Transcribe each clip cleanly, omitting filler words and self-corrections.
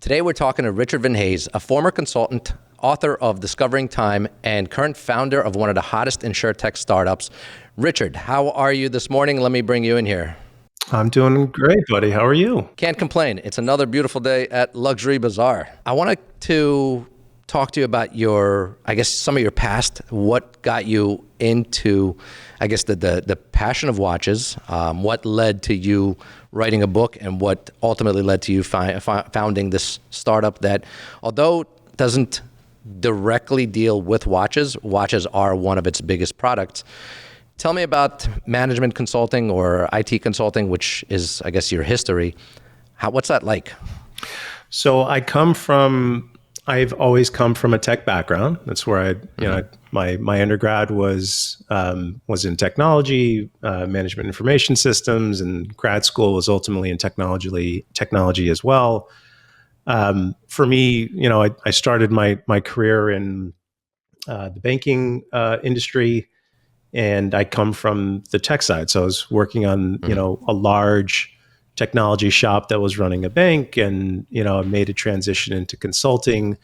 Today we're talking to Richard Vinhais, a former consultant, author of Discovering Time, and current founder of one of the hottest insuretech startups. Richard, how are you this morning? Let me bring you in here. I'm doing great, buddy. How are you? Can't complain. It's another beautiful day at Luxury Bazaar. I wanted to talk to you about some of your past, what got you into, the passion of watches, what led to you writing a book, and what ultimately led to you founding this startup that, although doesn't directly deal with watches are one of its biggest products. Tell me about management consulting or IT consulting, which is, I guess, your history. What's that like? So I've always come from a tech background. That's where my undergrad was in technology, management information systems, and grad school was ultimately in technology as well. For me, I started my career in the banking industry, and I come from the tech side. So I was working on, a large technology shop that was running a bank, and, I made a transition into consulting,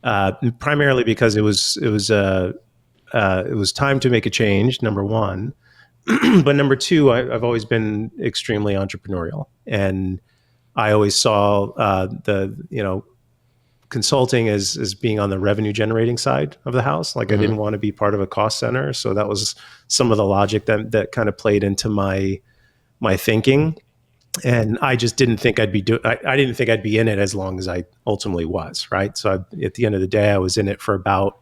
primarily because it was time to make a change, number one. But number two, I've always been extremely entrepreneurial, and I always saw consulting as being on the revenue generating side of the house. Like, I didn't want to be part of a cost center. So that was some of the logic that kind of played into my thinking. And I just didn't think I didn't think I'd be in it as long as I ultimately was. Right. So at the end of the day, I was in it for about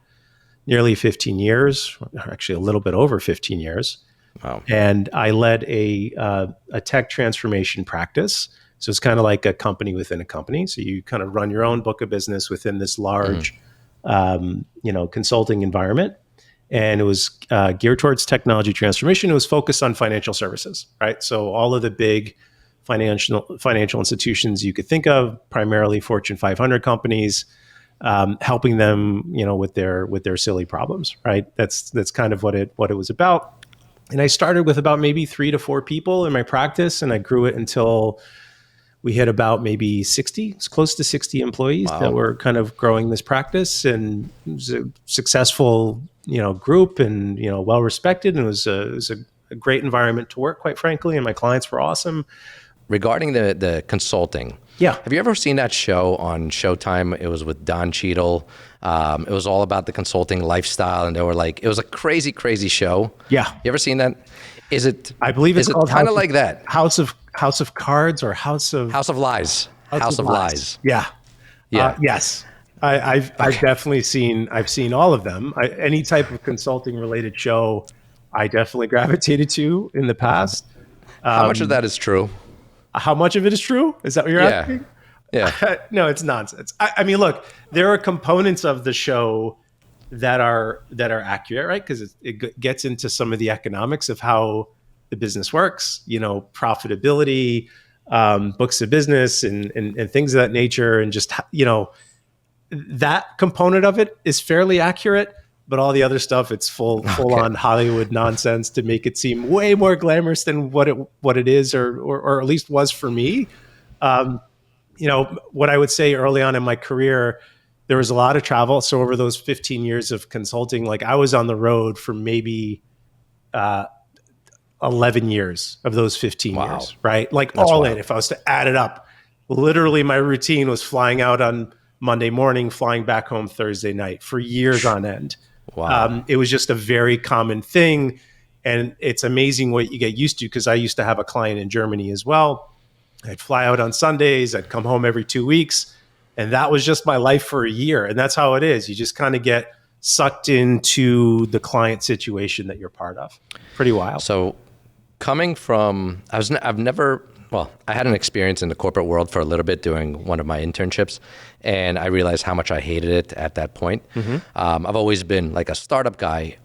nearly 15 years, actually a little bit over 15 years. Wow. And I led a tech transformation practice. So it's kind of like a company within a company. So you kind of run your own book of business within this large, consulting environment. And it was geared towards technology transformation. It was focused on financial services, right? So all of the big financial institutions you could think of, primarily Fortune 500 companies, helping them, with their silly problems, right? That's kind of what it was about. And I started with about maybe 3 to 4 people in my practice, and I grew it until we hit about maybe 60, it's close to 60 employees. Wow. That were kind of growing this practice, and it was a successful, group, and, well respected. And it was a great environment to work, quite frankly. And my clients were awesome. Regarding the consulting. Yeah. Have you ever seen that show on Showtime? It was with Don Cheadle. It was all about the consulting lifestyle, and it was a crazy, crazy show. Yeah. You ever seen that? I believe it's called kind of like that. House of Cards or House of Lies. House of Lies. Yeah. Yeah. Yes. I've definitely seen all of them. Any type of consulting related show, I definitely gravitated to in the past. How much of that is true? How much of it is true? Is that what you're asking? Yeah. No, it's nonsense. I mean, look, there are components of the show that are accurate, right? Because it gets into some of the economics of how the business works, profitability, books of business, and things of that nature, and just that component of it is fairly accurate. But all the other stuff, it's full on Hollywood nonsense to make it seem way more glamorous than what it is, or at least was for me. What I would say early on in my career, there was a lot of travel. So over those 15 years of consulting, like, I was on the road for maybe 11 years of those 15 years, right? Like, that's all wild. In, if I was to add it up, literally my routine was flying out on Monday morning, flying back home Thursday night for years on end. Wow. It was just a very common thing. And it's amazing what you get used to, because I used to have a client in Germany as well. I'd fly out on Sundays. I'd come home every 2 weeks. And that was just my life for a year. And that's how it is. You just kind of get sucked into the client situation that you're part of. Pretty wild. So coming from, I had an experience in the corporate world for a little bit doing one of my internships, and I realized how much I hated it at that point. I've always been like a startup guy.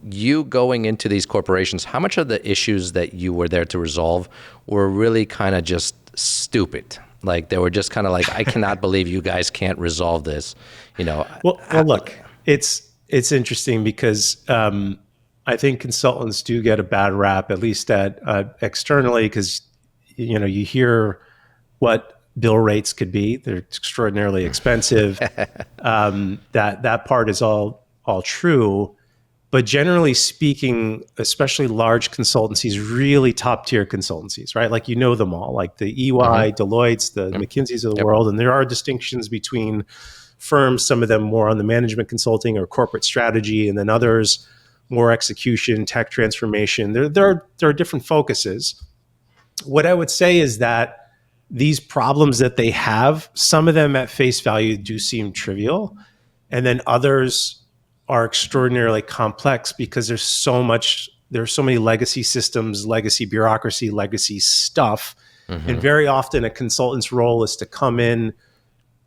You going into these corporations, how much of the issues that you were there to resolve were really kind of just stupid? Like, they were just kind of like, I cannot believe you guys can't resolve this. Well, look, it's interesting because I think consultants do get a bad rap, at least externally, because you hear what bill rates could be. They're extraordinarily expensive. That part is all true. But generally speaking, especially large consultancies, really top tier consultancies, right? Like, you know them all, like the EY, Deloitte's, the McKinsey's of the world. And there are distinctions between firms, some of them more on the management consulting or corporate strategy, and then others more execution, tech transformation. There are different focuses. What I would say is that these problems that they have, some of them at face value do seem trivial, and then others are extraordinarily complex because there's so many legacy systems, legacy bureaucracy, legacy stuff. And very often a consultant's role is to come in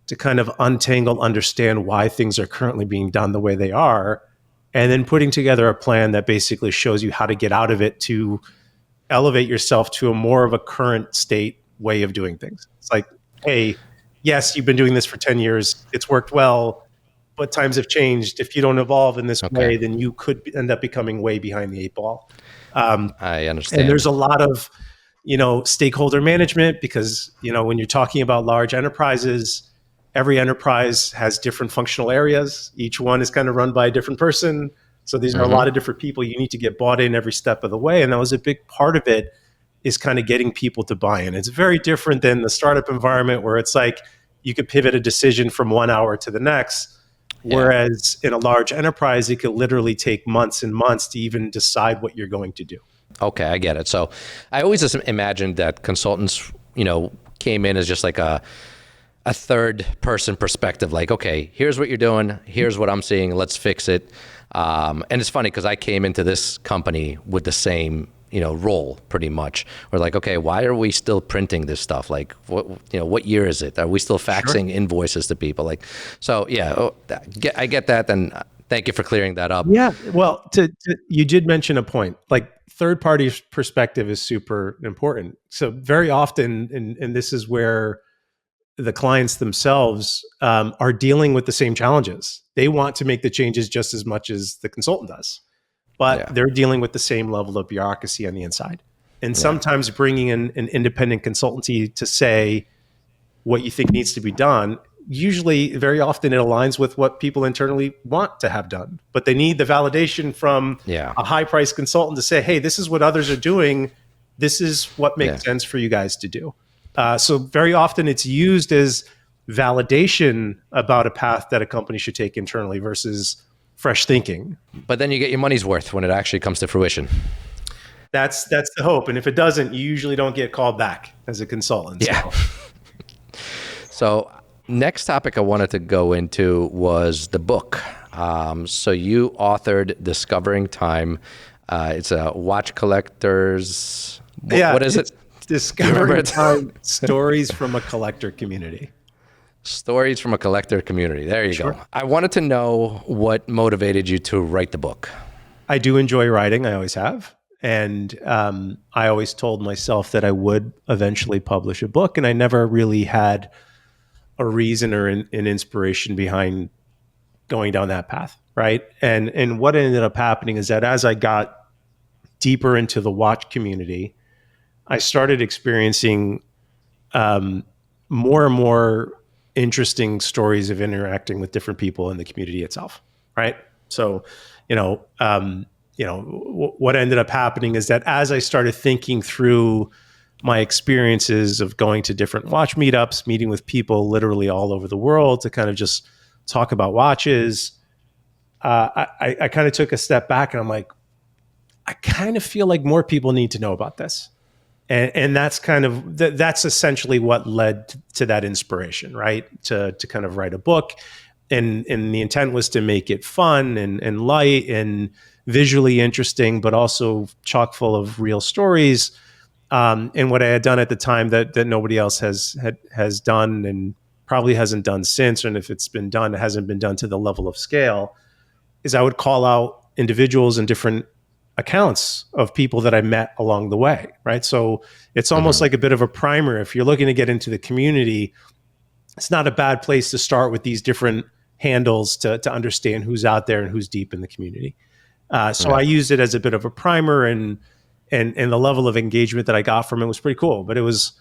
to kind of untangle, understand why things are currently being done the way they are, and then putting together a plan that basically shows you how to get out of it to elevate yourself to a more of a current state way of doing things. It's like, hey, yes, you've been doing this for 10 years. It's worked well, but times have changed. If you don't evolve in this way, then you could end up becoming way behind the eight ball. I understand. And there's a lot of, stakeholder management because, when you're talking about large enterprises, every enterprise has different functional areas. Each one is kind of run by a different person. So these are a lot of different people. You need to get bought in every step of the way. And that was a big part of it, is kind of getting people to buy in. It's very different than the startup environment where it's like you could pivot a decision from 1 hour to the next. Whereas in a large enterprise, it could literally take months and months to even decide what you're going to do. Okay, I get it. So I always just imagined that consultants, came in as just like a third person perspective, like, okay, here's what you're doing, here's what I'm seeing, let's fix it. And it's funny because I came into this company with the same role pretty much. We're like, okay, why are we still printing this stuff? Like, what year is it? Are we still faxing invoices to people? Like, so yeah, I get that. And thank you for clearing that up. Yeah. Well, you did mention a point, like third party perspective is super important. So very often, and this is where the clients themselves are dealing with the same challenges. They want to make the changes just as much as the consultant does. But they're dealing with the same level of bureaucracy on the inside. And sometimes bringing in an independent consultancy to say what you think needs to be done, usually very often it aligns with what people internally want to have done. But they need the validation from a high-priced consultant to say, hey, this is what others are doing. This is what makes sense for you guys to do. So very often it's used as validation about a path that a company should take internally versus fresh thinking. But then you get your money's worth when it actually comes to fruition. That's the hope. And if it doesn't, you usually don't get called back as a consultant. Yeah. So next topic I wanted to go into was the book. So you authored Discovering Time. It's a watch collector's, what is it? Discovering Time, Stories from a Collector Community. Stories from a collector community. There you go. I wanted to know what motivated you to write the book. I do enjoy writing. I always have. And I always told myself that I would eventually publish a book. And I never really had a reason or an inspiration behind going down that path. Right. And what ended up happening is that as I got deeper into the watch community, I started experiencing more and more interesting stories of interacting with different people in the community itself, right? So, what ended up happening is that as I started thinking through my experiences of going to different watch meetups, meeting with people literally all over the world to kind of just talk about watches, I kind of took a step back and I'm like, I kind of feel like more people need to know about this. And that's kind of, that's essentially what led to that inspiration, right? To kind of write a book. And the intent was to make it fun and light and visually interesting, but also chock full of real stories. And what I had done at the time that nobody else has done and probably hasn't done since, and if it's been done, it hasn't been done to the level of scale, is I would call out individuals and different accounts of people that I met along the way, right? So it's almost like a bit of a primer. If you're looking to get into the community, it's not a bad place to start with these different handles to understand who's out there and who's deep in the community. So I used it as a bit of a primer, and the level of engagement that I got from it was pretty cool. But it was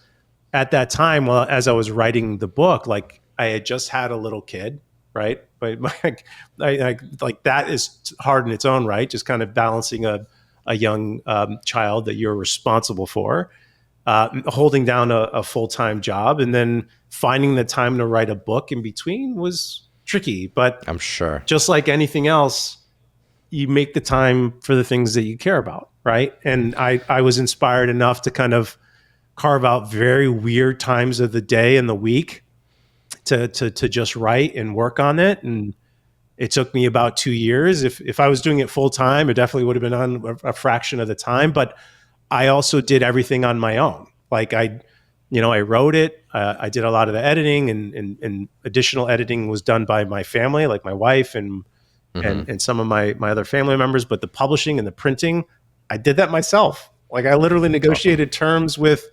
at that time, well, as I was writing the book, like I had just had a little kid, right? But like that is hard in its own right, just kind of balancing a young child that you're responsible for, holding down a full-time job, and then finding the time to write a book in between was tricky. But I'm sure. just like anything else, you make the time for the things that you care about, right? And I was inspired enough to kind of carve out very weird times of the day and the week to just write and work on it. And it took me about 2 years. If I was doing it full time, it definitely would have been on a fraction of the time. But I also did everything on my own. Like I wrote it. I did a lot of the editing, and additional editing was done by my family, like my wife and some of my other family members. But the publishing and the printing, I did that myself. Like I literally negotiated terms with,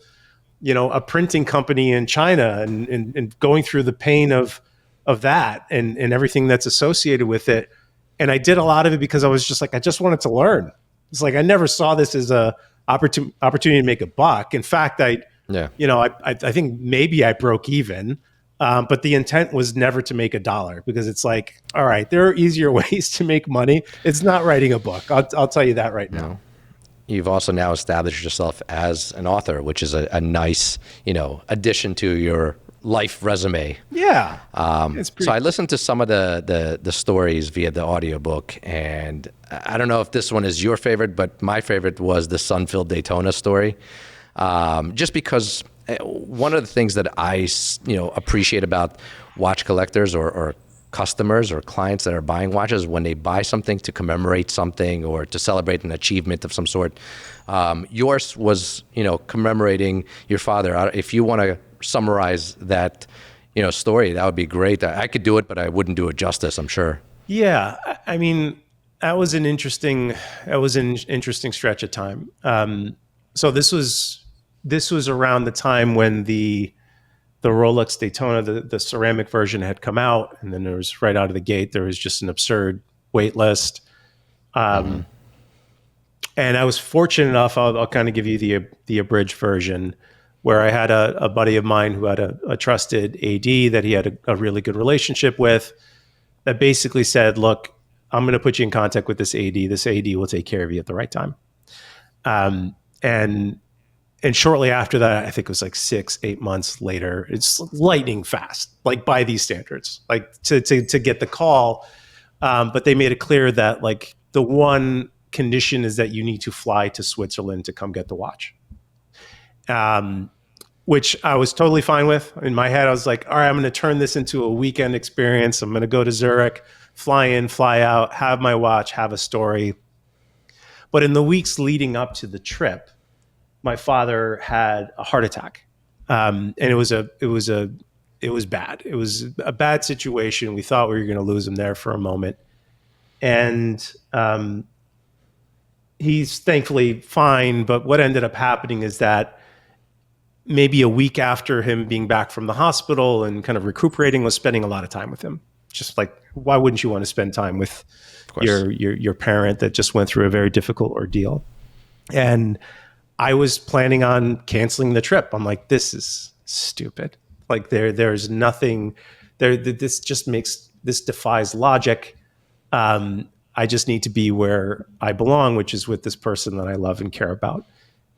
a printing company in China, and going through the pain of that and everything that's associated with it. And I did a lot of it because I was just like, I just wanted to learn. It's like I never saw this as a opportunity to make a buck. In fact, I think maybe I broke even, but the intent was never to make $1, because it's like, all right, there are easier ways to make money. It's not writing a book. I'll tell you that right now. You've also now established yourself as an author, which is a nice, addition to your life resume. Yeah. So I listened to some of the stories via the audiobook, and I don't know if this one is your favorite, but my favorite was the Sun-filled Daytona story. Just because one of the things that I, appreciate about watch collectors or customers or clients that are buying watches, when they buy something to commemorate something or to celebrate an achievement of some sort. Yours was, commemorating your father. If you want to summarize that, story, that would be great. I could do it, but I wouldn't do it justice, I'm sure. Yeah. I mean, that was an interesting stretch of time. So this was around the time when the Rolex Daytona, the ceramic version, had come out, and then there was, right out of the gate, there was just an absurd wait list. And I was fortunate enough, I'll kind of give you the abridged version, where I had a buddy of mine who had a trusted AD that he had a really good relationship with, that basically said, look, I'm going to put you in contact with this AD. This AD will take care of you at the right time. And shortly after that, I think it was like 6-8 months later, it's lightning fast, like by these standards, like to get the call. But they made it clear that like the one condition is that you need to fly to Switzerland to come get the watch. Which I was totally fine with. In my head, I was like, all right, I'm going to turn this into a weekend experience. I'm going to go to Zurich, fly in, fly out, have my watch, have a story. But in the weeks leading up to the trip, my father had a heart attack. And it was bad. It was a bad situation. We thought we were going to lose him there for a moment. And he's thankfully fine. But what ended up happening is that maybe a week after him being back from the hospital and kind of recuperating, was spending a lot of time with him. Just like, why wouldn't you want to spend time with your parent that just went through a very difficult ordeal? And I was planning on canceling the trip. I'm like, this is stupid. Like there's nothing there. This defies logic. I just need to be where I belong, which is with this person that I love and care about.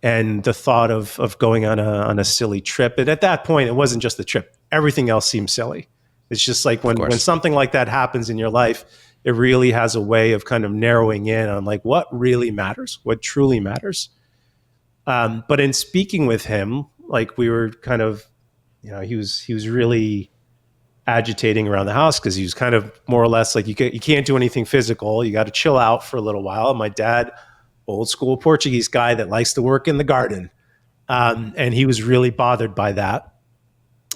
And the thought of going on a silly trip, and at that point, it wasn't just the trip. Everything else seemed silly. It's just like when something like that happens in your life, it really has a way of kind of narrowing in on like what really matters, what truly matters. But in speaking with him, like we were kind of, he was really agitating around the house, because he was kind of more or less like, you can't do anything physical. You got to chill out for a little while. And my dad, old school Portuguese guy that likes to work in the garden. And he was really bothered by that.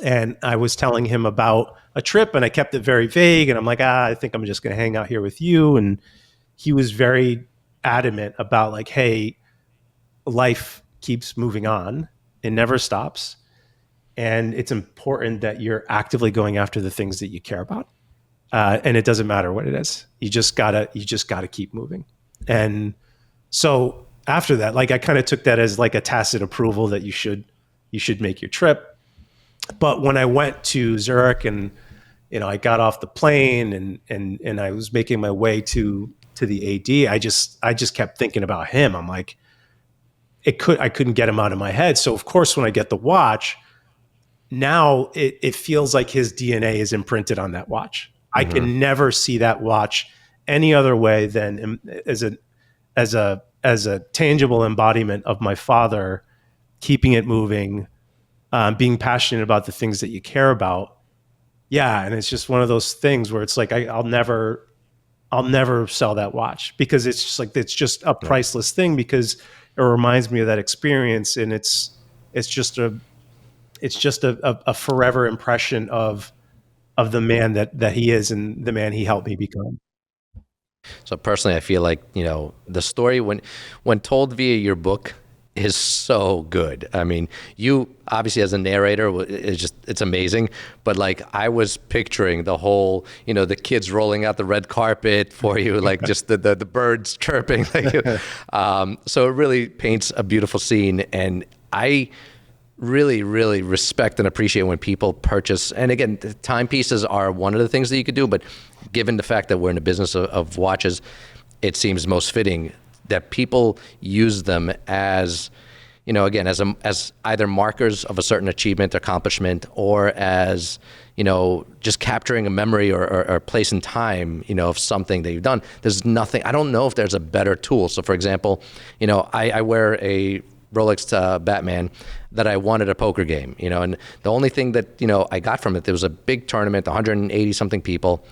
And I was telling him about a trip, and I kept it very vague. And I'm like, I think I'm just going to hang out here with you. And he was very adamant about like, hey, life keeps moving on. It never stops. And it's important that you're actively going after the things that you care about. And it doesn't matter what it is. You just gotta keep moving. And so after that, like I kind of took that as like a tacit approval that you should make your trip. But when I went to Zurich and, I got off the plane and I was making my way to the AD, I just kept thinking about him. I'm like, I couldn't get him out of my head. So of course, when I get the watch, now it feels like his DNA is imprinted on that watch. I can never see that watch any other way than as a tangible embodiment of my father, keeping it moving, being passionate about the things that you care about. Yeah, and it's just one of those things where it's like I'll never sell that watch, because it's just a priceless thing, because it reminds me of that experience, and it's just a forever impression of the man that he is and the man he helped me become. So personally, I feel like, the story when told via your book is so good. I mean, you obviously as a narrator, it's amazing, but like I was picturing the whole, the kids rolling out the red carpet for you, like just the birds chirping, like, so it really paints a beautiful scene. And I really, really respect and appreciate when people purchase. And again, the timepieces are one of the things that you could do, but given the fact that we're in the business of watches, it seems most fitting that people use them as, again, as either markers of a certain achievement, accomplishment, or as, just capturing a memory or place in time, of something that you've done. There's nothing, I don't know if there's a better tool. So for example, I wear a Rolex Batman that I won at a poker game, and the only thing that, I got from it, there was a big tournament, 180 something people.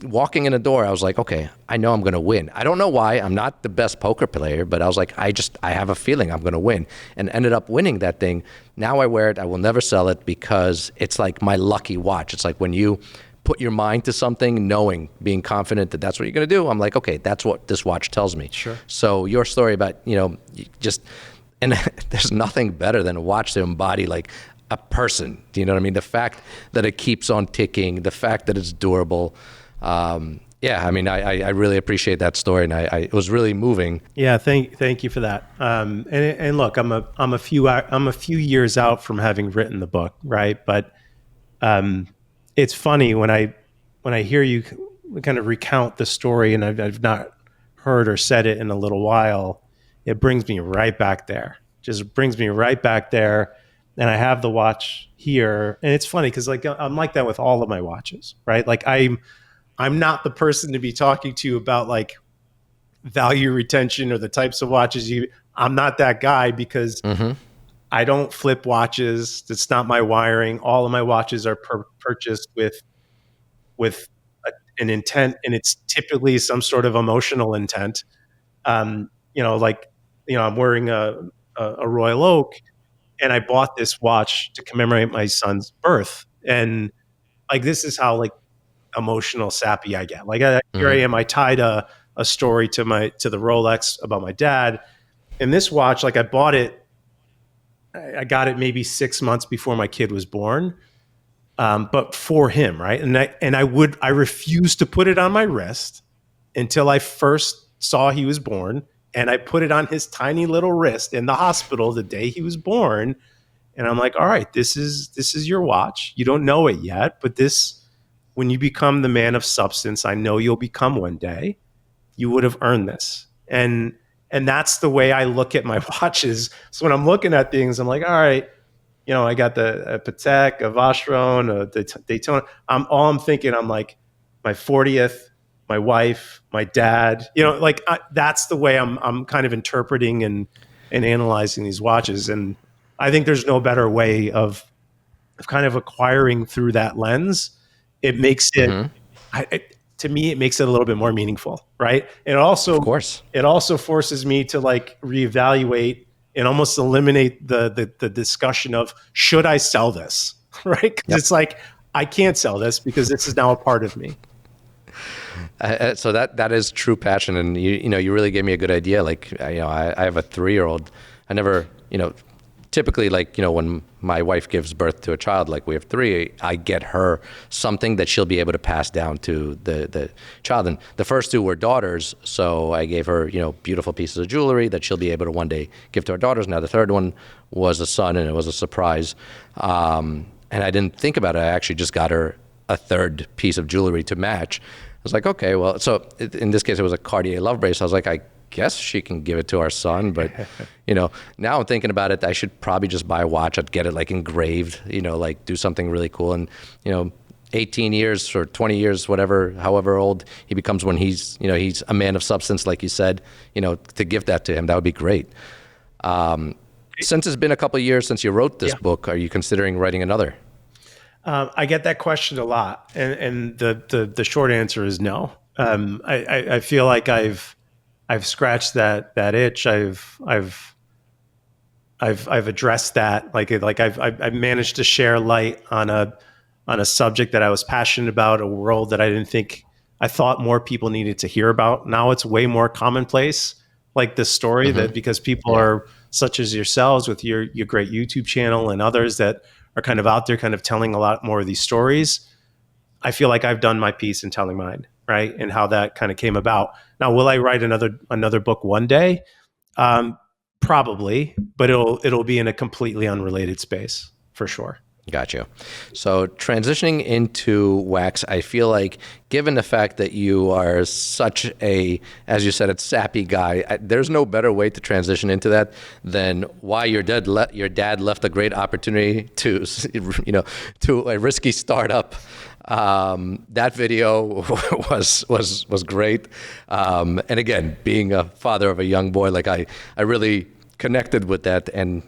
Walking in the door, I was like, okay, I know I'm going to win. I don't know why. I'm not the best poker player, but I was like, I have a feeling I'm going to win, and ended up winning that thing. Now I wear it. I will never sell it, because it's like my lucky watch. It's like when you put your mind to something, being confident that that's what you're going to do. I'm like, okay, that's what this watch tells me. Sure. So your story about, and there's nothing better than a watch to embody like a person. Do you know what I mean? The fact that it keeps on ticking, the fact that it's durable. I mean, I really appreciate that story, and it was really moving. Yeah, thank you for that. And look, I'm a few years out from having written the book, right? But it's funny when I hear you kind of recount the story, and I've not heard or said it in a little while. It brings me right back there. Just brings me right back there. And I have the watch here, and it's funny because like I'm like that with all of my watches, right? Like I'm not the person to be talking to you about like value retention or the types of watches I'm not that guy, because I don't flip watches. That's not my wiring. All of my watches are purchased with an intent, and it's typically some sort of emotional intent. I'm wearing a Royal Oak, and I bought this watch to commemorate my son's birth. And like, this is how like emotional sappy I get. Like here I am, I tied a story to the Rolex about my dad. And this watch, like I got it maybe 6 months before my kid was born. But for him, right? And I refused to put it on my wrist until I first saw he was born. And I put it on his tiny little wrist in the hospital the day he was born. And I'm like, all right, this is your watch. You don't know it yet, but when you become the man of substance, I know you'll become one day, you would have earned this. And that's the way I look at my watches. So when I'm looking at things, I'm like, all right, I got a Patek, a Vacheron, a Daytona. I'm thinking, I'm like, my 40th, my wife, my dad, that's the way I'm kind of interpreting and analyzing these watches. And I think there's no better way of kind of acquiring through that lens. It makes it, to me, it makes it a little bit more meaningful, right? And also, of course, it also forces me to like reevaluate and almost eliminate the discussion of, should I sell this, right? Because It's like, I can't sell this because this is now a part of me. So that is true passion, and you really gave me a good idea. Like I have a 3-year-old. I never typically, like when my wife gives birth to a child, like we have three, I get her something that she'll be able to pass down to the child. And the first two were daughters, so I gave her, beautiful pieces of jewelry that she'll be able to one day give to our daughters. Now the third one was a son, and it was a surprise. And I didn't think about it. I actually just got her a third piece of jewelry to match. I was like, okay, well, so in this case, it was a Cartier love bracelet. I was like, I guess she can give it to our son, but now I'm thinking about it, I should probably just buy a watch. I'd get it like engraved, like do something really cool. And 18 years or 20 years, however old he becomes, when he's a man of substance, like you said, to give that to him, that would be great. Since it's been a couple of years since you wrote this book, are you considering writing another? I get that question a lot, and the short answer is no. I feel like I've scratched that itch. I've addressed that. I've managed to share light on a subject that I was passionate about, a world that I thought more people needed to hear about. Now it's way more commonplace, like this story, that because people are such as yourselves with your great YouTube channel and others that are kind of out there kind of telling a lot more of these stories. I feel like I've done my piece in telling mine, right? And how that kind of came about. Now, will I write another book one day? Probably, but it'll be in a completely unrelated space for sure. Gotcha. So transitioning into wax, I feel like given the fact that you are such a, as you said, a sappy guy, there's no better way to transition into that than why your dad left a great opportunity to a risky startup. That video was great. And again, being a father of a young boy, like I really connected with that and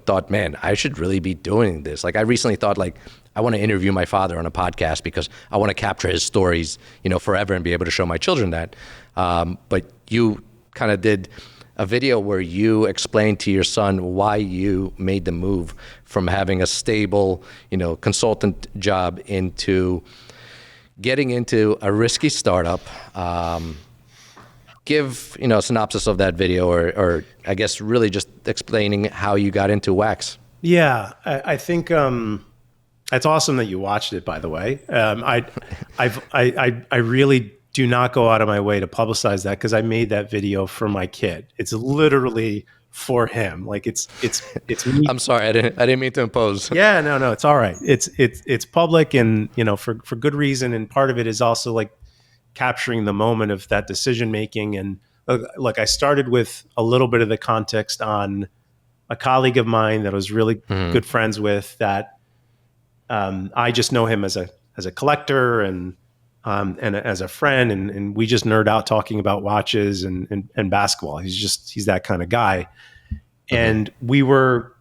thought, man, I should really be doing this. Like I recently thought, like, I want to interview my father on a podcast because I want to capture his stories, forever and be able to show my children that. But you kind of did a video where you explained to your son why you made the move from having a stable, consultant job into getting into a risky startup. Give a synopsis of that video, or I guess really just explaining how you got into wax. Yeah, I think it's awesome that you watched it. By the way, I really do not go out of my way to publicize that because I made that video for my kid. It's literally for him. Like it's me. I'm sorry, I didn't mean to impose. Yeah, no, it's all right. It's public, and for good reason. And part of it is also like capturing the moment of that decision making. And look, I started with a little bit of the context on a colleague of mine that I was really good friends with. That I just know him as a collector and as a friend, and we just nerd out talking about watches and basketball. He's that kind of guy, and we were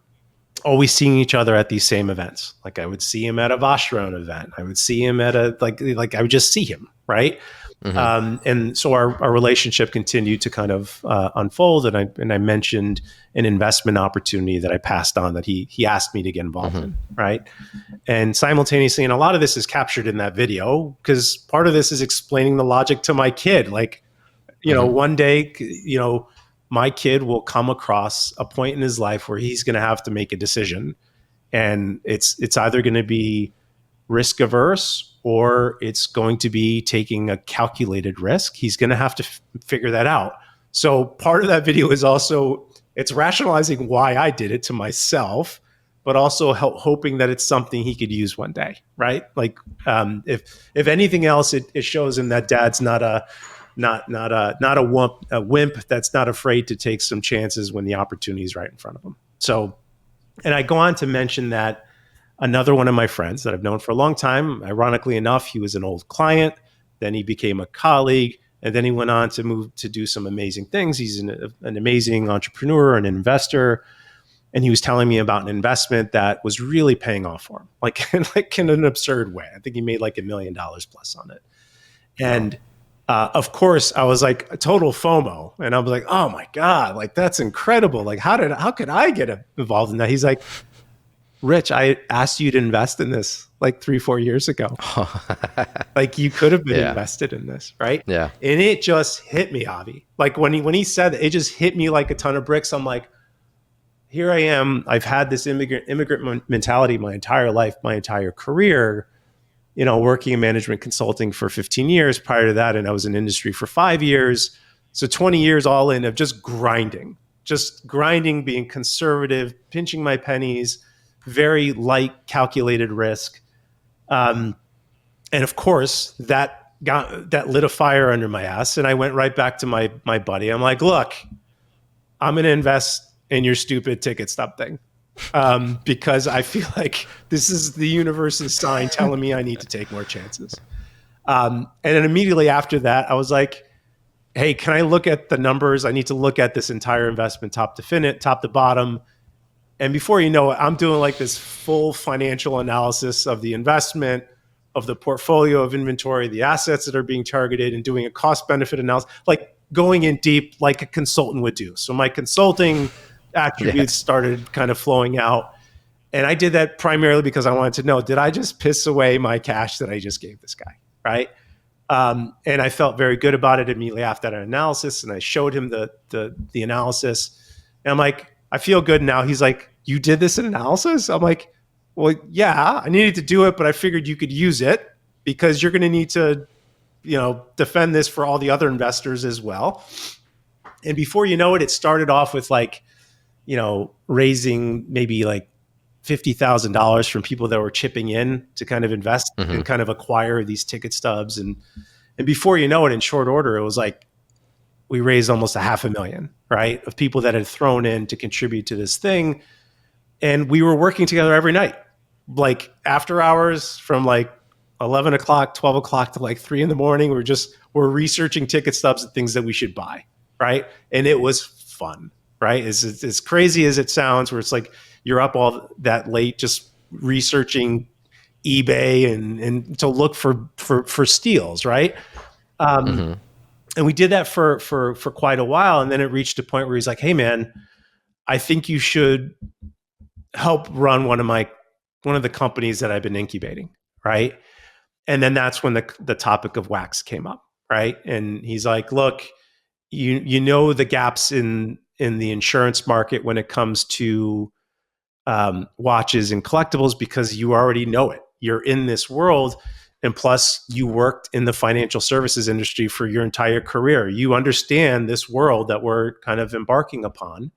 always seeing each other at these same events. Like I would see him at a Vacheron event. I would see him at a like I would just see him, right? And so our relationship continued to kind of unfold. And I mentioned an investment opportunity that I passed on that he asked me to get involved in, right? And simultaneously, and a lot of this is captured in that video because part of this is explaining the logic to my kid. Like, one day, my kid will come across a point in his life where he's going to have to make a decision, and it's either going to be risk averse or it's going to be taking a calculated risk. He's going to have to figure that out. So part of that video is also, it's rationalizing why I did it to myself, but also hoping that it's something he could use one day, right? Like if anything else, it shows him that dad's not a wimp that's not afraid to take some chances when the opportunity is right in front of him. So, and I go on to mention that another one of my friends that I've known for a long time, ironically enough, he was an old client, then he became a colleague, and then he went on to move to do some amazing things. He's an amazing entrepreneur and an investor. And he was telling me about an investment that was really paying off for him, like in an absurd way. I think he made like $1 million plus on it. And of course, I was like a total FOMO. And I was like, oh my God, like that's incredible. Like how could I get involved in that? He's like, Rich, I asked you to invest in this like 3-4 years ago. Like you could have been invested in this, right? Yeah. And it just hit me, Avi. Like when he said that, it just hit me like a ton of bricks. I'm like, here I am. I've had this immigrant mentality my entire life, my entire career, working in management consulting for 15 years prior to that. And I was in industry for 5 years. So 20 years all in of just grinding, being conservative, pinching my pennies, very light calculated risk. And of course that lit a fire under my ass. And I went right back to my buddy. I'm like, look, I'm going to invest in your stupid ticket stub thing. Because I feel like this is the universe's sign telling me I need to take more chances. And then immediately after that, I was like, hey, can I look at the numbers? I need to look at this entire investment top to bottom. And before you know it, I'm doing like this full financial analysis of the investment, of the portfolio of inventory, the assets that are being targeted, and doing a cost benefit analysis, like going in deep like a consultant would do. So my consulting attributes started kind of flowing out. And I did that primarily because I wanted to know, did I just piss away my cash that I just gave this guy, right? And I felt very good about it immediately after that analysis. And I showed him the analysis. And I'm like, I feel good now. He's like, you did this analysis? I'm like, well, yeah, I needed to do it, but I figured you could use it because you're going to need to, defend this for all the other investors as well. And before you know it, it started off with like, raising maybe like $50,000 from people that were chipping in to kind of invest and kind of acquire these ticket stubs. And before you know it, in short order, it was like we raised almost $500,000, right, of people that had thrown in to contribute to this thing. And we were working together every night, like after hours from like 11 o'clock, 12 o'clock to like 3 a.m. We're researching ticket stubs and things that we should buy, right? And it was fun. Right? As crazy as it sounds, where it's like you're up all that late just researching eBay and to look for steals, right? And we did that for quite a while, and then it reached a point where he's like, "Hey, man, I think you should help run one of the companies that I've been incubating, right?" And then that's when the topic of wax came up, right? And he's like, "Look, you know the gaps in the insurance market when it comes to watches and collectibles because you already know it. You're in this world. And plus you worked in the financial services industry for your entire career. You understand this world that we're kind of embarking upon.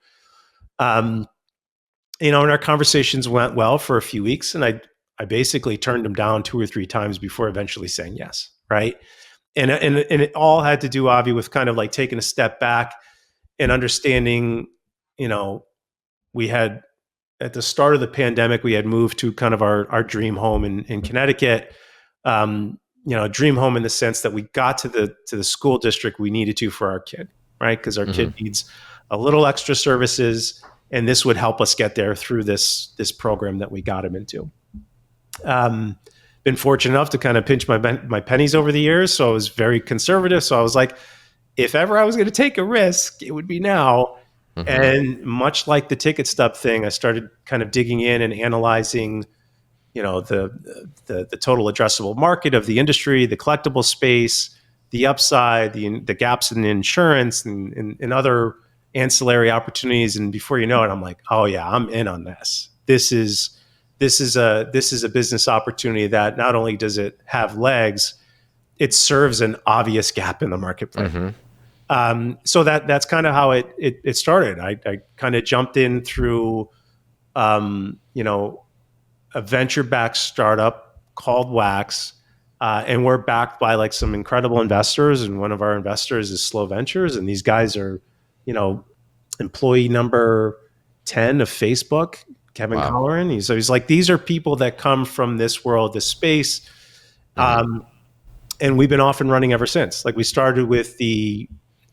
And our conversations went well for a few weeks, and I basically turned him down 2 or 3 times before eventually saying yes. Right. And it all had to do, Avi, with kind of like taking a step back and understanding, we had at the start of the pandemic, we had moved to kind of our dream home in Connecticut. Dream home in the sense that we got to the school district we needed to for our kid, right? Because our kid needs a little extra services, and this would help us get there through this program that we got him into. Been fortunate enough to kind of pinch my pennies over the years, so I was very conservative. So I was like, if ever I was going to take a risk, it would be now. And much like the ticket stub thing, I started kind of digging in and analyzing, the total addressable market of the industry, the collectible space, the upside, the gaps in the insurance and other ancillary opportunities. And before you know it, I'm like, oh yeah, I'm in on this. This is a business opportunity that not only does it have legs, it serves an obvious gap in the marketplace. So that's kind of how it started. I kind of jumped in through, a venture-backed startup called Wax, and we're backed by like some incredible investors. And one of our investors is Slow Ventures, and these guys are, employee number 10 of Facebook, Kevin Colleran. He's like, these are people that come from this world, this space, and we've been off and running ever since. Like we started with the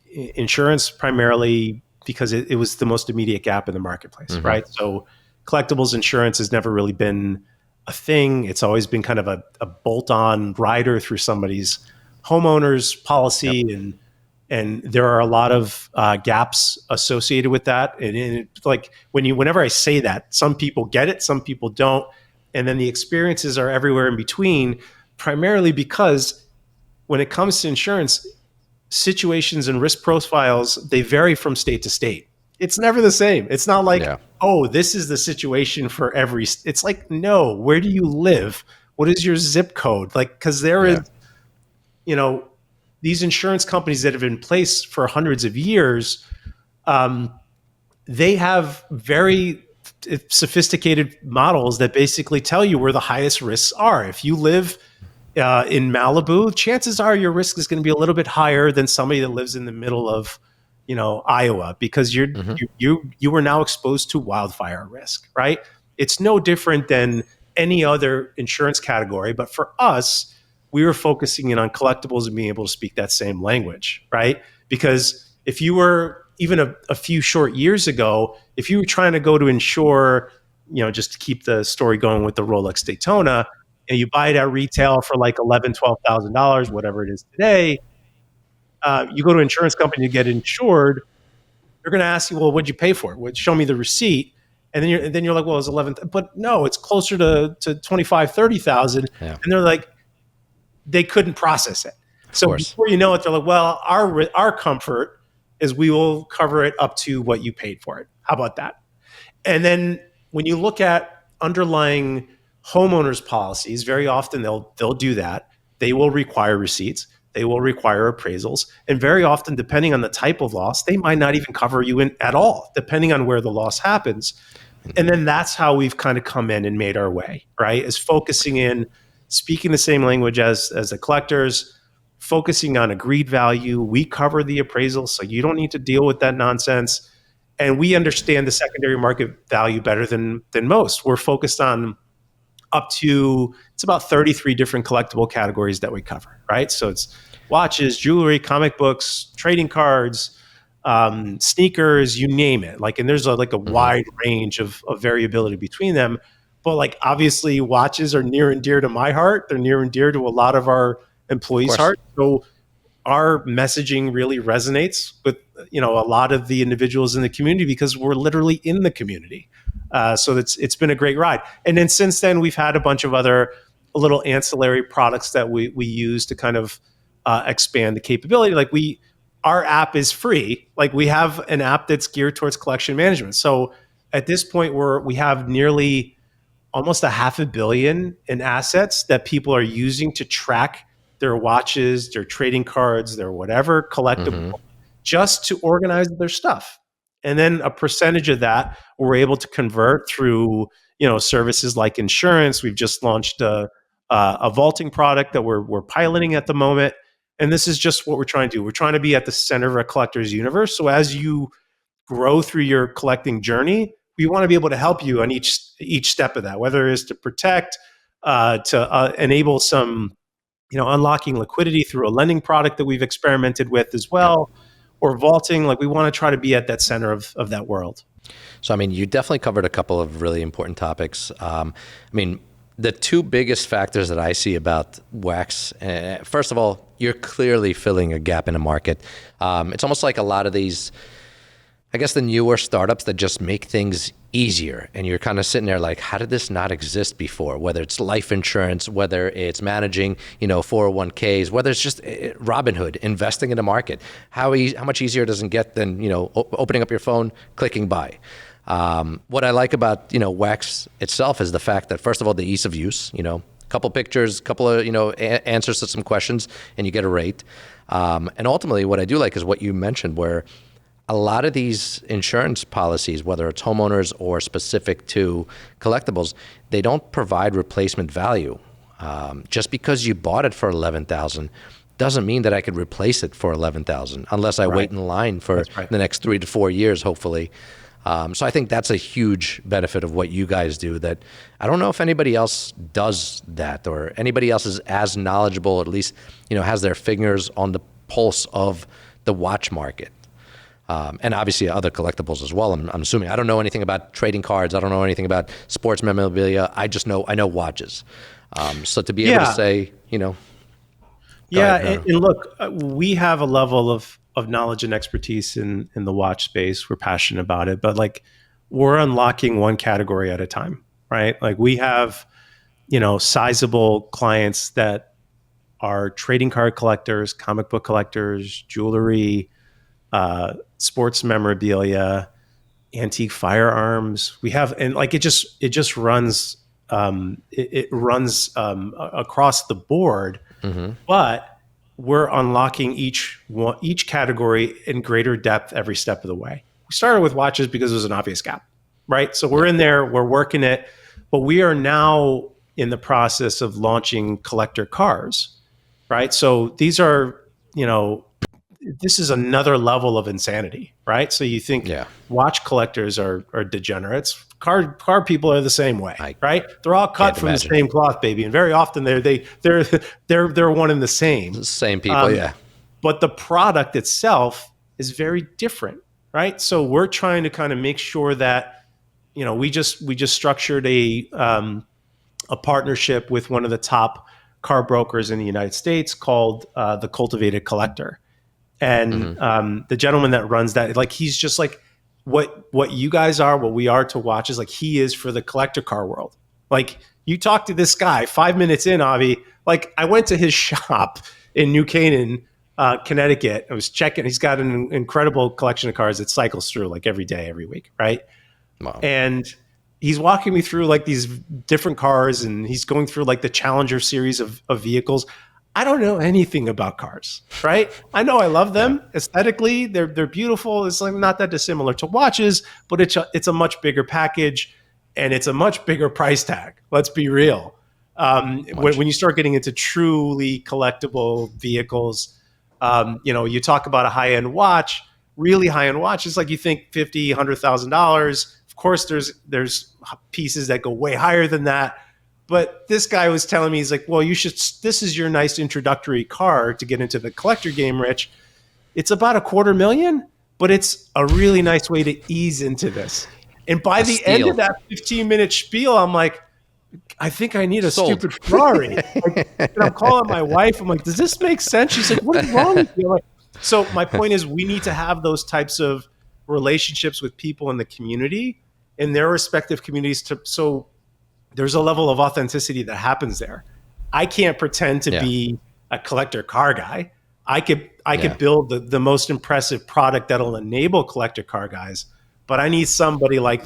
insurance primarily because it was the most immediate gap in the marketplace, right? So collectibles insurance has never really been a thing. It's always been kind of a bolt-on rider through somebody's homeowner's policy, and there are a lot of gaps associated with that. And like whenever I say that, some people get it, some people don't, and then the experiences are everywhere in between. Primarily because when it comes to insurance, situations and risk profiles, they vary from state to state. It's never the same. It's not like, Yeah. oh, this is the situation for every. It's like, no, where do you live? What is your zip code? Like, because there is, Yeah. you know, these insurance companies that have been in place for hundreds of years, um, they have very sophisticated models that basically tell you where the highest risks are. If you live in Malibu, chances are your risk is going to be a little bit higher than somebody that lives in the middle of, Iowa, because Hmm. you were now exposed to wildfire risk, right? It's no different than any other insurance category, but for us, we were focusing in on collectibles and being able to speak that same language, right? Because if you were even a few short years ago, if you were trying to go to insure, just to keep the story going with the Rolex Daytona, and you buy it at retail for like $11,000, $12,000, whatever it is today, you go to an insurance company to get insured. They're going to ask you, well, what'd you pay for it? Show me the receipt. And then you're like, well, it's 11, but no, it's closer to 25, 30,000. Yeah. And they're like, they couldn't process it. Of So course. before you know it, they're like, well, our comfort is we will cover it up to what you paid for it. How about that? And then when you look at underlying homeowners policies, very often they'll do that. They will require receipts. They will require appraisals. And very often, depending on the type of loss, they might not even cover you in at all, depending on where the loss happens. And then that's how we've kind of come in and made our way, right? Is focusing in, speaking the same language as the collectors, focusing on agreed value. We cover the appraisal, so you don't need to deal with that nonsense. And we understand the secondary market value better than most. We're focused on up to, it's about 33 different collectible categories that we cover, right? So it's watches, jewelry, comic books, trading cards, sneakers, you name it. Like, and there's like a Hmm. wide range of variability between them. But like, obviously, watches are near and dear to my heart. They're near and dear to a lot of our Of employees' course. heart. So our messaging really resonates with a lot of the individuals in the community because we're literally in the community. So it's been a great ride. And then since then, we've had a bunch of other little ancillary products that we use to kind of expand the capability. Like our app is free. Like, we have an app that's geared towards collection management. So at this point, we have nearly almost a $500 million in assets that people are using to track their watches, their trading cards, their whatever collectible, Hmm. just to organize their stuff. And then a percentage of that we're able to convert through services like insurance. We've just launched a vaulting product that we're piloting at the moment. And this is just what we're trying to do. We're trying to be at the center of a collector's universe. So as you grow through your collecting journey, we want to be able to help you on each step of that, whether it is to protect, to enable some, unlocking liquidity through a lending product that we've experimented with as Yep. well, or vaulting. Like, we want to try to be at that center of that world. So, I mean, you definitely covered a couple of really important topics. I mean, the two biggest factors that I see about wax, first of all, you're clearly filling a gap in the market. It's almost like a lot of these, I guess, the newer startups that just make things easier. And you're kind of sitting there like, how did this not exist before? Whether it's life insurance, whether it's managing, 401ks, whether it's just Robinhood, investing in the market. How much easier does it get than, opening up your phone, clicking buy? What I like about, Wax itself is the fact that, first of all, the ease of use, couple pictures, couple of, answers to some questions, and you get a rate. And ultimately, what I do like is what you mentioned, where a lot of these insurance policies, whether it's homeowners or specific to collectibles, they don't provide replacement value. Just because you bought it for $11,000 doesn't mean that I could replace it for $11,000 unless I wait in line for the next 3 to 4 years, hopefully. So I think that's a huge benefit of what you guys do that I don't know if anybody else does that, or anybody else is as knowledgeable, at least, has their fingers on the pulse of the watch market. And obviously other collectibles as well. I'm assuming. I don't know anything about trading cards. I don't know anything about sports memorabilia. I know watches. So to be able to say, go Yeah, ahead. and look, we have a level of knowledge and expertise in the watch space. We're passionate about it, but like, we're unlocking one category at a time, right? Like, we have, sizable clients that are trading card collectors, comic book collectors, jewelry, sports memorabilia. antique firearms. We have, and like it just runs it runs across the board. But we're unlocking each category in greater depth every step of the way. We started with watches because it was an obvious gap, right? So we're in there, we're working it, but we are now in the process of launching collector cars, right? So these are, this is another level of insanity, right? So you think watch collectors are degenerates. Car people are the same way, right? They're all cut from the same cloth, baby, and very often they're one and the same. Same people, yeah. But the product itself is very different, right? So we're trying to kind of make sure that we just structured a partnership with one of the top car brokers in the United States called the Cultivated Collector. And the gentleman that runs that, like, he's just like what you guys are, what we are to watches, like he is for the collector car world. Like, you talk to this guy 5 minutes in, Avi, like I went to his shop in New Canaan, Connecticut. I was checking, he's got an incredible collection of cars that cycles through like every day, every week, right? Wow. And he's walking me through like these different cars, and he's going through like the Challenger series of vehicles. I don't know anything about cars, right? I know I love them aesthetically. They're beautiful. It's like not that dissimilar to watches, but it's a much bigger package, and it's a much bigger price tag. Let's be real. When you start getting into truly collectible vehicles, you talk about a high-end watch, really high-end watch. It's like you think $50,000, $100,000. Of course, there's pieces that go way higher than that. But this guy was telling me, he's like, well, this is your nice introductory car to get into the collector game, Rich. It's about $250,000, but it's a really nice way to ease into this. And by the end of that 15-minute spiel, I'm like, I think I need a stupid Ferrari. And I'm calling my wife. I'm like, does this make sense? She's like, what is wrong with you? Like, so my point is, we need to have those types of relationships with people in the community, in their respective communities, so there's a level of authenticity that happens there. I can't pretend to be a collector car guy. I could build the most impressive product that'll enable collector car guys, but I need somebody like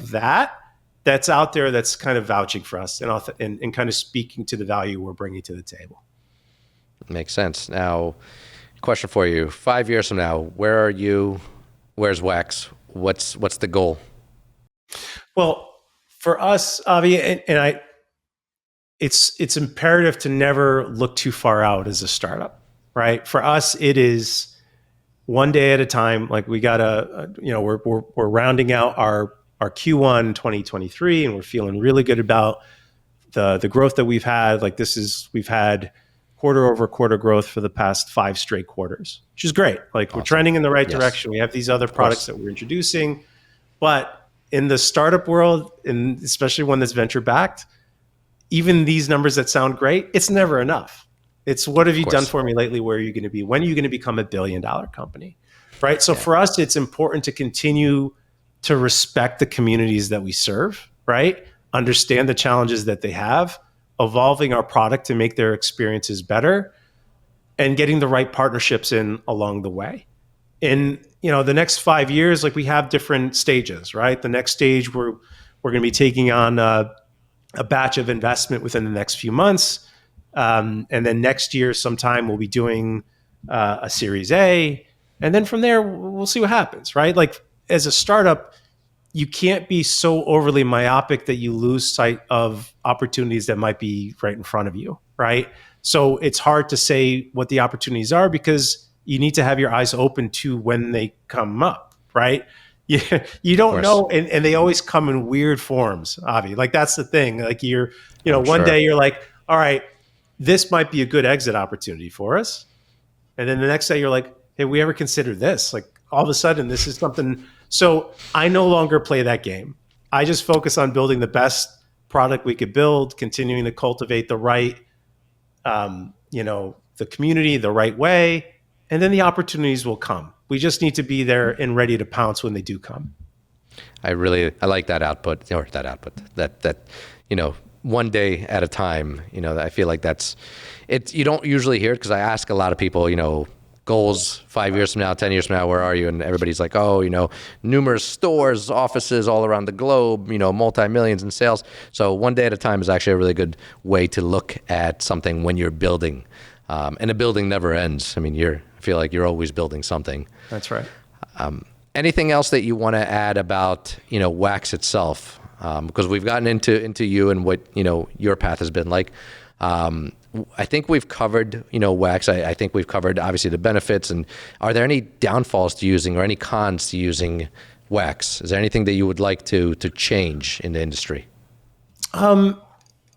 that's out there that's kind of vouching for us and kind of speaking to the value we're bringing to the table. Makes sense. Now, question for you: 5 years from now, where are you? Where's Wax? What's the goal? Well, for us, Avi, and it's imperative to never look too far out as a startup, right? For us, it is one day at a time. Like, we gotta, we're rounding out our Q1 2023, and we're feeling really good about the growth that we've had. Like, we've had quarter-over-quarter growth for the past 5 straight quarters, which is great. Like, awesome. We're trending in the right direction. We have these other products that we're introducing, but in the startup world, and especially one that's venture backed, even these numbers that sound great, it's never enough. It's, what have you done for me lately? Where are you going to be? When are you going to become $1 billion company? Right. So for us, it's important to continue to respect the communities that we serve, right? Understand the challenges that they have, evolving our product to make their experiences better, and getting the right partnerships in along the way. In the next 5 years, like, we have different stages, right? The next stage, we're going to be taking on a batch of investment within the next few months, and then next year sometime we'll be doing a Series A, and then from there we'll see what happens, right? Like, as a startup, you can't be so overly myopic that you lose sight of opportunities that might be right in front of you, right? So it's hard to say what the opportunities are, because you need to have your eyes open to when they come up, right? You don't know, and they always come in weird forms, Avi. Like, that's the thing. Like, one day you're like, all right, this might be a good exit opportunity for us. And then the next day you're like, hey, we ever considered this? Like, all of a sudden this is something. So I no longer play that game. I just focus on building the best product we could build, continuing to cultivate the right, the community the right way, and then the opportunities will come. We just need to be there and ready to pounce when they do come. I like that output, that one day at a time. I feel like that's it. You don't usually hear it, because I ask a lot of people, goals 5 years from now, 10 years from now, where are you? And everybody's like, oh, numerous stores, offices all around the globe, multi-millions in sales. So one day at a time is actually a really good way to look at something when you're building. And a building never ends. I mean, I feel like you're always building something. That's right. Anything else that you want to add about, Wax itself? Because we've gotten into you and what, your path has been like. I think we've covered, Wax. I think we've covered obviously the benefits. And are there any downfalls to using or any cons to using Wax? Is there anything that you would like to change in the industry?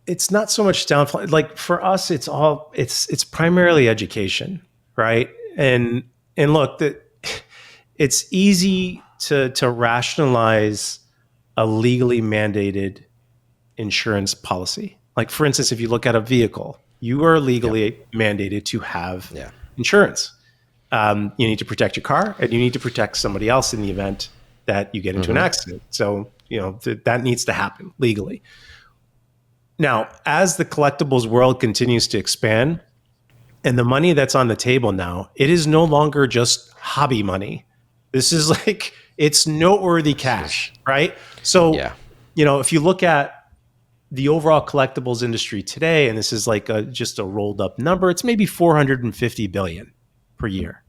It's not so much downfall. Like for us, it's primarily education, right? And look, it's easy to rationalize a legally mandated insurance policy. Like for instance, if you look at a vehicle, you are legally mandated to have insurance. You need to protect your car, and you need to protect somebody else in the event that you get into an accident. So that needs to happen legally. Now, as the collectibles world continues to expand, and the money that's on the table now, it is no longer just hobby money. This is like, it's noteworthy cash, right? So, if you look at the overall collectibles industry today, and this is like just a rolled up number, it's maybe 450 billion per year,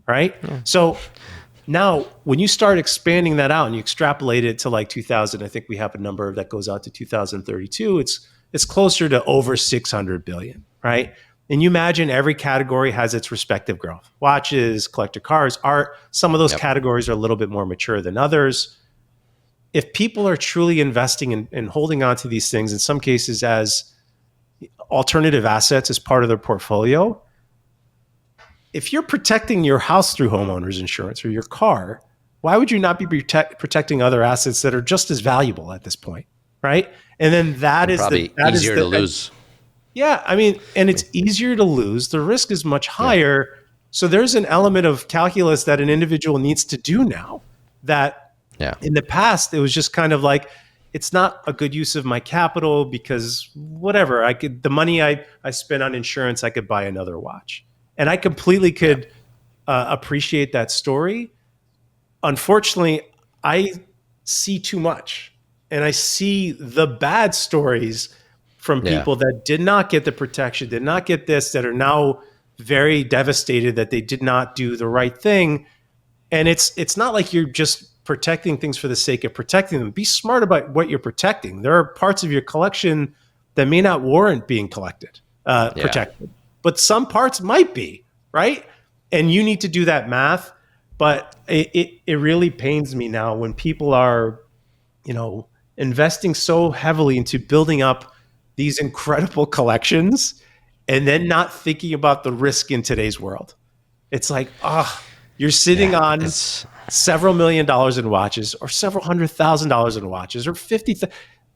right? So now when you start expanding that out and you extrapolate it to like 2000, I think we have a number that goes out to 2032, it's closer to over 600 billion, right? And you imagine every category has its respective growth. Watches, collector cars, art, some of those categories are a little bit more mature than others. If people are truly investing and holding on to these things, in some cases as alternative assets as part of their portfolio, if you're protecting your house through homeowners insurance or your car, why would you not be protecting other assets that are just as valuable at this point, right? And then that is easier to lose. Yeah, I mean, and it's easier to lose. The risk is much higher. Yeah. So there's an element of calculus that an individual needs to do now that in the past, it was just kind of like, it's not a good use of my capital because whatever, the money I spent on insurance, I could buy another watch. And I completely could appreciate that story. Unfortunately, I see too much. And I see the bad stories from people that did not get the protection, did not get this, that are now very devastated that they did not do the right thing. And it's not like you're just protecting things for the sake of protecting them. Be smart about what you're protecting. There are parts of your collection that may not warrant being protected, but some parts might be, right? And you need to do that math. But it really pains me now when people are, investing so heavily into building up these incredible collections and then not thinking about the risk in today's world. It's like, you're sitting on several $1 million in watches or several $100,000 in watches or 50.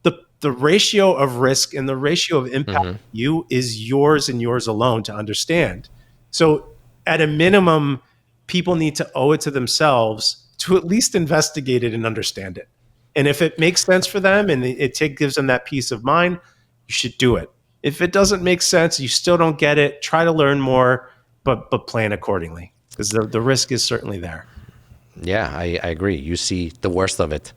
The ratio of risk and the ratio of impact to you is yours and yours alone to understand. So at a minimum, people need to owe it to themselves to at least investigate it and understand it. And if it makes sense for them and it gives them that peace of mind, you should do it. If it doesn't make sense, you still don't get it, try to learn more, but plan accordingly because the risk is certainly there. Yeah, I agree. You see the worst of it.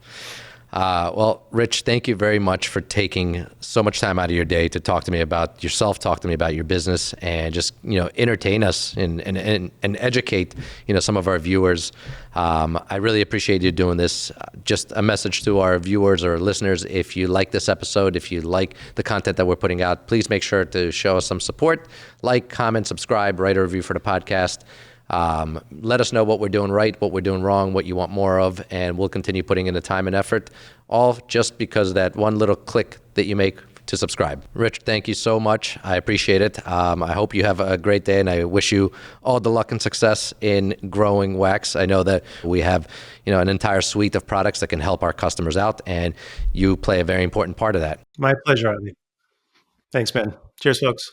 Well, Rich, thank you very much for taking so much time out of your day to talk to me about yourself, talk to me about your business, and just entertain us and educate some of our viewers. I really appreciate you doing this. Just a message to our viewers or listeners: if you like this episode, if you like the content that we're putting out, please make sure to show us some support. Like, comment, subscribe, write a review for the podcast. Let us know what we're doing right, what we're doing wrong, what you want more of, and we'll continue putting in the time and effort, all just because of that one little click that you make to subscribe. Rich, thank you so much. I appreciate it. I hope you have a great day, and I wish you all the luck and success in growing Wax. I know that we have, an entire suite of products that can help our customers out, and you play a very important part of that. My pleasure, Avi. Thanks, man. Cheers, folks.